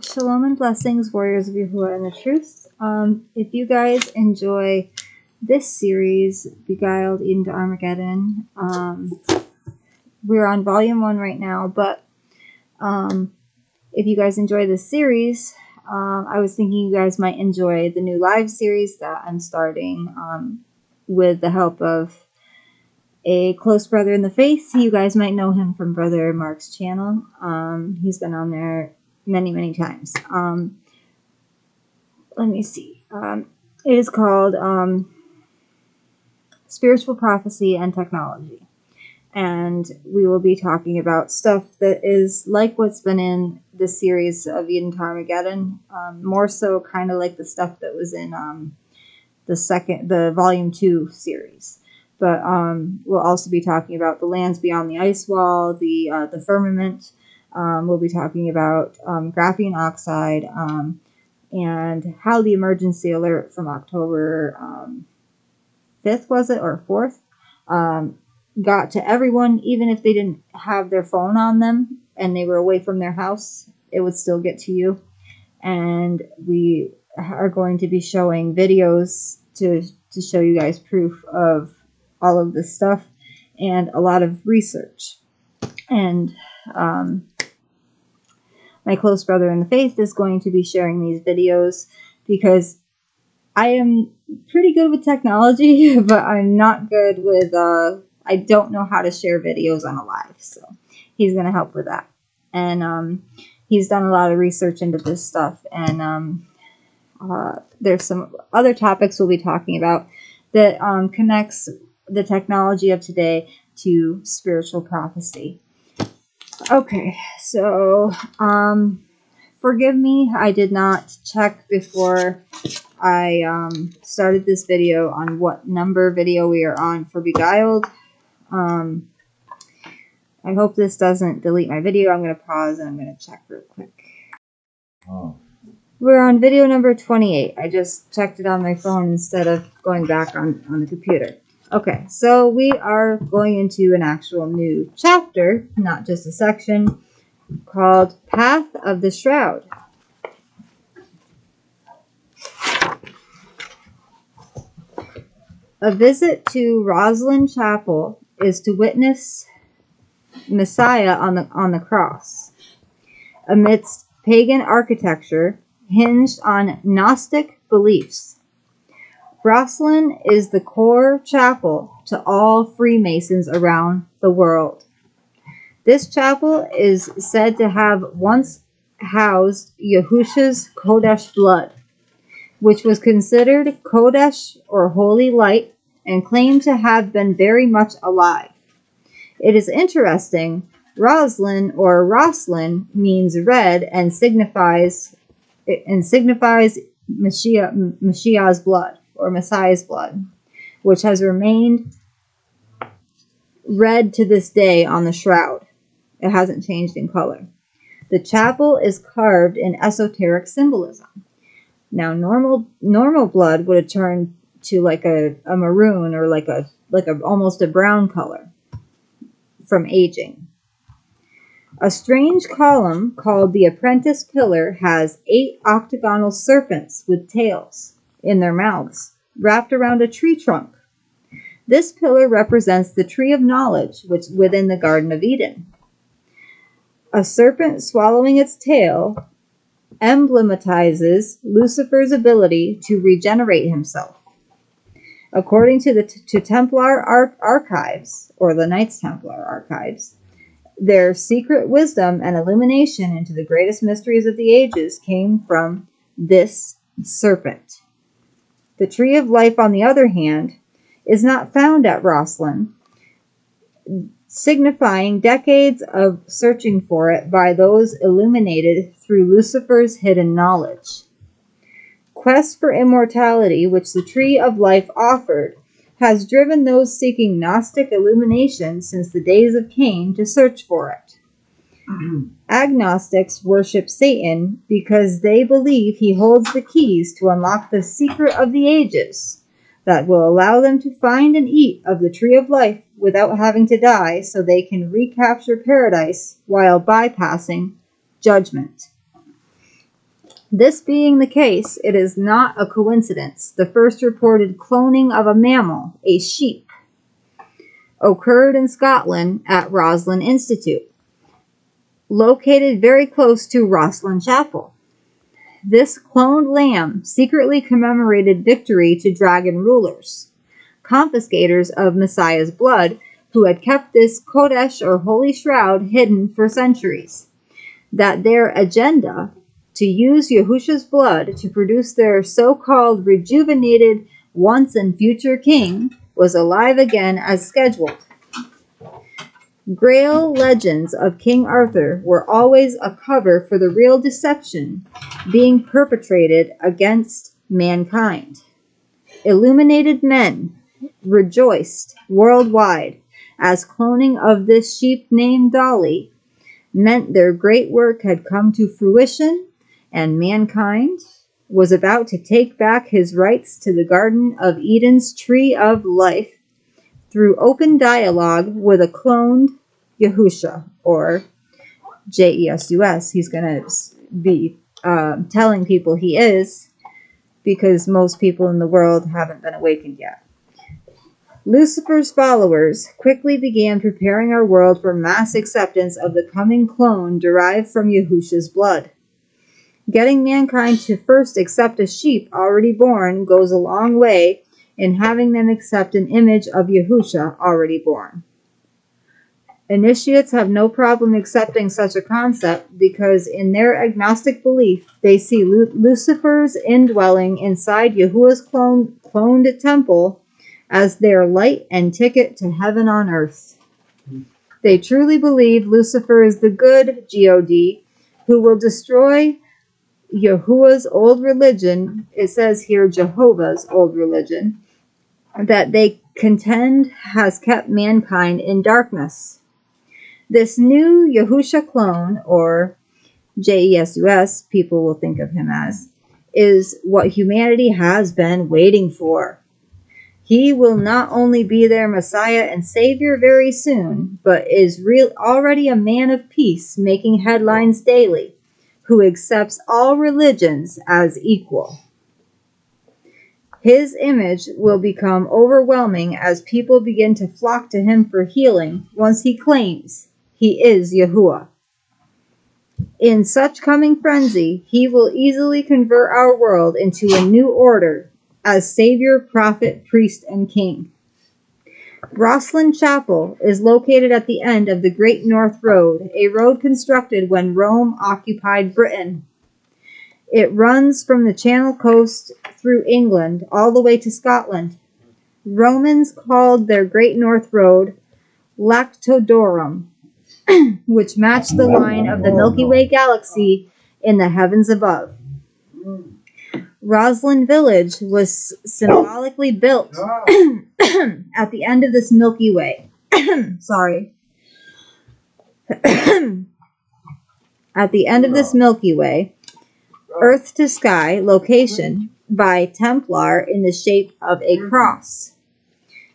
Shalom and blessings, warriors of Yahuah and the truth. If you guys enjoy this series, Beguiled into Armageddon, we're on volume 1 right now, but if you guys enjoy this series, I was thinking you guys might enjoy the new live series that I'm starting with the help of a close brother in the faith. You guys might know him from Brother Mark's channel. He's been on there many times. Let me see. It is called Spiritual Prophecy and Technology. And we will be talking about stuff that is like what's been in the series of Eden to Armageddon. More so kind of like the stuff that was in the volume 2 series. But we'll also be talking about the lands beyond the ice wall, the firmament. We'll be talking about graphene oxide and how the emergency alert from October 5th, was it, or 4th, got to everyone. Even if they didn't have their phone on them and they were away from their house, it would still get to you. And we are going to be showing videos to show you guys proof of all of this stuff and a lot of research. And my close brother in the faith is going to be sharing these videos because I am pretty good with technology, but I'm not good with, I don't know how to share videos on a live, so he's going to help with that. And he's done a lot of research into this stuff, and there's some other topics we'll be talking about that connects the technology of today to spiritual prophecy. Okay, so forgive me, I did not check before I started this video on what number video we are on for Beguiled. I hope this doesn't delete my video. I'm going to pause and I'm going to check real quick. We're on video number 28. I just checked it on my phone instead of going back on the computer. Okay, so we are going into an actual new chapter, not just a section, called Path of the Shroud. A visit to Roslyn Chapel is to witness Messiah on the cross. Amidst pagan architecture hinged on Gnostic beliefs, Roslyn is the core chapel to all Freemasons around the world. This chapel is said to have once housed Yahusha's Kodesh blood, which was considered Kodesh or holy light and claimed to have been very much alive. It is interesting, Roslyn or Roslyn means red and signifies Mashiach's blood, or Messiah's blood, which has remained red to this day on the shroud. It hasn't changed in color. The chapel is carved in esoteric symbolism. Now, normal blood would have turned to like a maroon or like a almost a brown color from aging. A strange column called the Apprentice Pillar has 8 octagonal serpents with tails in their mouths, wrapped around a tree trunk. This pillar represents the tree of knowledge, which within the Garden of Eden. A serpent swallowing its tail emblematizes Lucifer's ability to regenerate himself. According to the Templar archives, or the Knights Templar archives, their secret wisdom and illumination into the greatest mysteries of the ages came from this serpent. The tree of life, on the other hand, is not found at Roslyn, signifying decades of searching for it by those illuminated through Lucifer's hidden knowledge. Quest for immortality, which the tree of life offered, has driven those seeking Gnostic illumination since the days of Cain to search for it. Agnostics worship Satan because they believe he holds the keys to unlock the secret of the ages that will allow them to find and eat of the tree of life without having to die, so they can recapture paradise while bypassing judgment. This being the case, it is not a coincidence. The first reported cloning of a mammal, a sheep, occurred in Scotland at Roslin Institute, located very close to Roslin Chapel. This cloned lamb secretly commemorated victory to dragon rulers, confiscators of Messiah's blood, who had kept this Kodesh or holy shroud hidden for centuries. That their agenda to use Yahushua's blood to produce their so-called rejuvenated once and future king was alive again as scheduled. Grail legends of King Arthur were always a cover for the real deception being perpetrated against mankind. Illuminated men rejoiced worldwide as cloning of this sheep named Dolly meant their great work had come to fruition and mankind was about to take back his rights to the Garden of Eden's Tree of Life through open dialogue with a cloned Yahushua, or Jesus. He's going to be telling people he is, because most people in the world haven't been awakened yet. Lucifer's followers quickly began preparing our world for mass acceptance of the coming clone derived from Yahushua's blood. Getting mankind to first accept a sheep already born goes a long way in having them accept an image of Yahushua already born. Initiates have no problem accepting such a concept because in their agnostic belief, they see Lucifer's indwelling inside Yahuwah's cloned temple as their light and ticket to heaven on earth. They truly believe Lucifer is the good God who will destroy Yahuwah's old religion. It says here Jehovah's old religion that they contend has kept mankind in darkness. This new Yahushua clone, or Jesus, people will think of him as, is what humanity has been waiting for. He will not only be their Messiah and Savior very soon, but is already a man of peace, making headlines daily, who accepts all religions as equal. His image will become overwhelming as people begin to flock to him for healing once he claims he is Yahuah. In such coming frenzy, he will easily convert our world into a new order as Savior, Prophet, Priest, and King. Roslin Chapel is located at the end of the Great North Road, a road constructed when Rome occupied Britain. It runs from the Channel Coast through England all the way to Scotland. Romans called their Great North Road Lactodorum, which matched the line of the Milky Way galaxy in the heavens above. Roslin Village was symbolically built at the end of this Milky Way. Sorry. At the end of this Milky Way, Earth to sky location by Templar in the shape of a cross.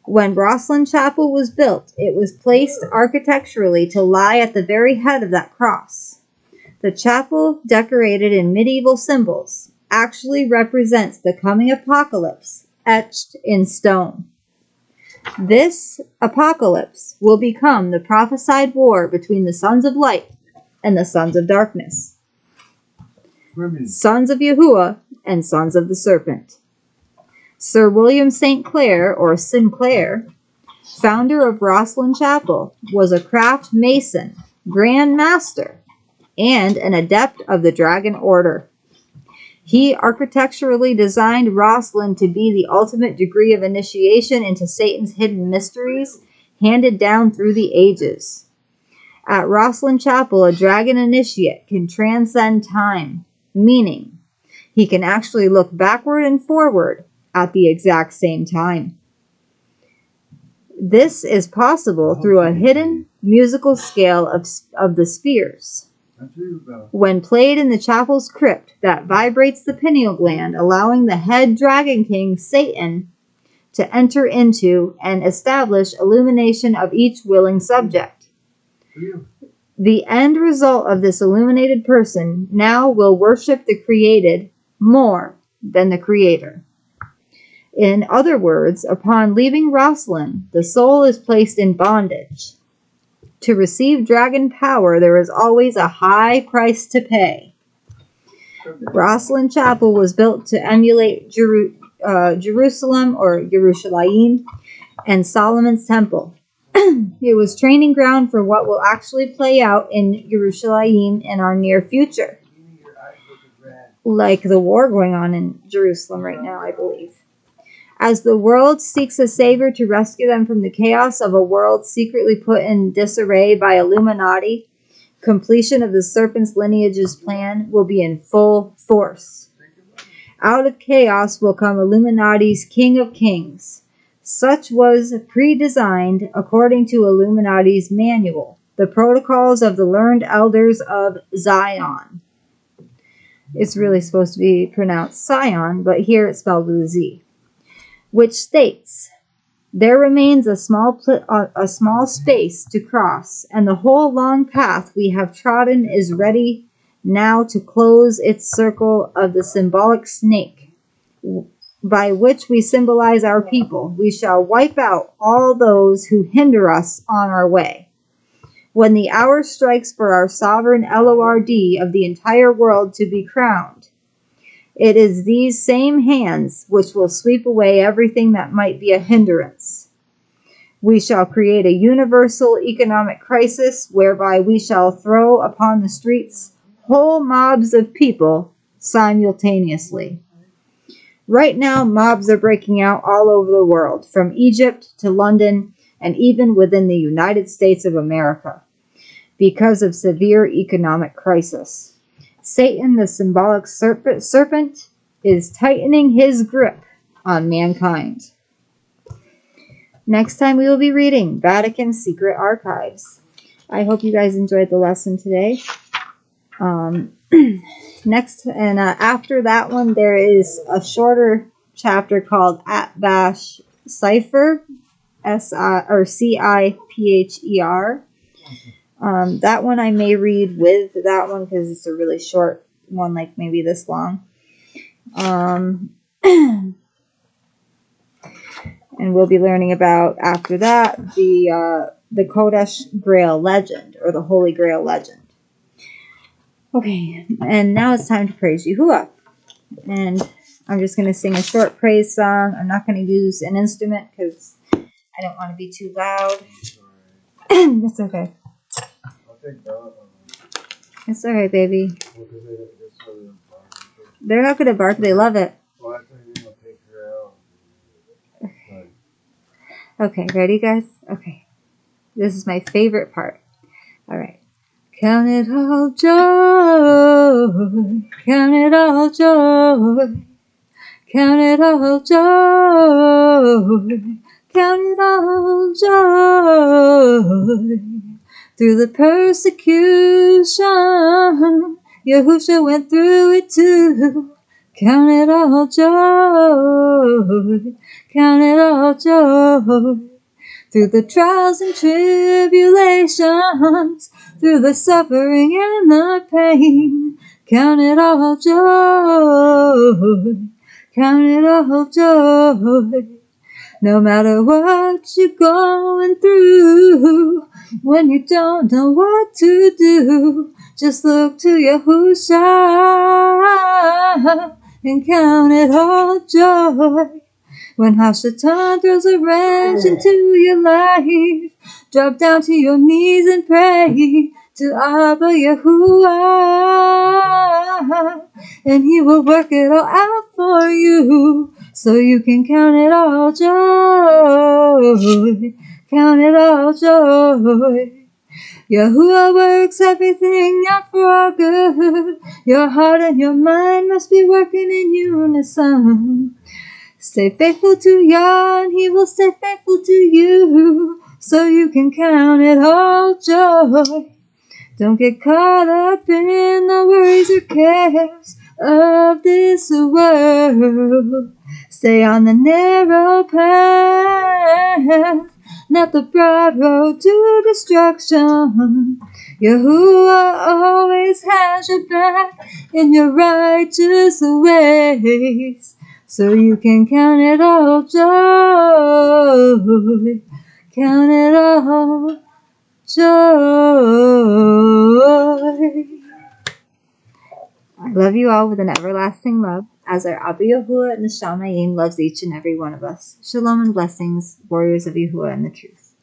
When Roslin Chapel was built, it was placed architecturally to lie at the very head of that cross. The chapel, decorated in medieval symbols, actually represents the coming apocalypse etched in stone. This apocalypse will become the prophesied war between the sons of light and the sons of darkness, sons of Yahuah and sons of the serpent. Sir William St. Clair, or Sinclair, founder of Roslin Chapel, was a craft mason, grand master, and an adept of the Dragon Order. He architecturally designed Roslin to be the ultimate degree of initiation into Satan's hidden mysteries handed down through the ages. At Roslin Chapel, a dragon initiate can transcend time, meaning he can actually look backward and forward at the exact same time. This is possible through a hidden musical scale of the spheres. When played in the chapel's crypt, that vibrates the pineal gland, allowing the head dragon king, Satan, to enter into and establish illumination of each willing subject. The end result of this illuminated person now will worship the created more than the creator. In other words, upon leaving Rosslyn, the soul is placed in bondage. To receive dragon power, there is always a high price to pay. Rosslyn Chapel was built to emulate Jerusalem or Yerushalayim and Solomon's Temple. It was training ground for what will actually play out in Yerushalayim in our near future. Like the war going on in Jerusalem right now, I believe. As the world seeks a savior to rescue them from the chaos of a world secretly put in disarray by Illuminati, completion of the serpent's lineage's plan will be in full force. Out of chaos will come Illuminati's King of Kings. Such was pre-designed according to Illuminati's manual, the protocols of the learned elders of Zion. It's really supposed to be pronounced Sion, but here it's spelled with a Z. Which states, there remains a small space to cross, and the whole long path we have trodden is ready now to close its circle of the symbolic snake, by which we symbolize our people. We shall wipe out all those who hinder us on our way. When the hour strikes for our sovereign LORD of the entire world to be crowned, it is these same hands which will sweep away everything that might be a hindrance. We shall create a universal economic crisis whereby we shall throw upon the streets whole mobs of people simultaneously. Right now, mobs are breaking out all over the world, from Egypt to London and even within the United States of America, because of severe economic crisis. Satan, the symbolic serpent, is tightening his grip on mankind. Next time we will be reading Vatican Secret Archives. I hope you guys enjoyed the lesson today. Next, and after that one, there is a shorter chapter called Atbash Cipher, Cipher. That one I may read with that one because it's a really short one, like maybe this long. And we'll be learning about, after that, the Kodesh Grail legend, or the Holy Grail legend. Okay, and now it's time to praise Yahuah. And I'm just going to sing a short praise song. I'm not going to use an instrument because I don't want to be too loud. It's okay. It's alright, baby. They're not going to bark. They love it. Okay, ready, guys? Okay. This is my favorite part. Alright. Count it all joy. Count it all joy. Count it all joy. Count it all joy. Through the persecution, Yahusha went through it too. Count it all joy. Count it all joy. Through the trials and tribulations, through the suffering and the pain, count it all joy. Count it all joy. No matter what you're going through, when you don't know what to do, just look to Yahusha and count it all joy. When Hashatan throws a wrench into your life, drop down to your knees and pray to Abba Yahuah, and He will work it all out for you, so you can count it all joy. Count it all joy. Yahuah works everything out for our good. Your heart and your mind must be working in unison. Stay faithful to Yah, and He will stay faithful to you, so you can count it all joy. Don't get caught up in the worries or cares of this world. Stay on the narrow path. not the broad road to destruction. Yahuah always has your back in your righteous ways, so you can count it all joy, count it all joy. I love you all with an everlasting love, as our Abba Yahuah and the Shamayim loves each and every one of us. Shalom and blessings, warriors of Yahuah and the truth.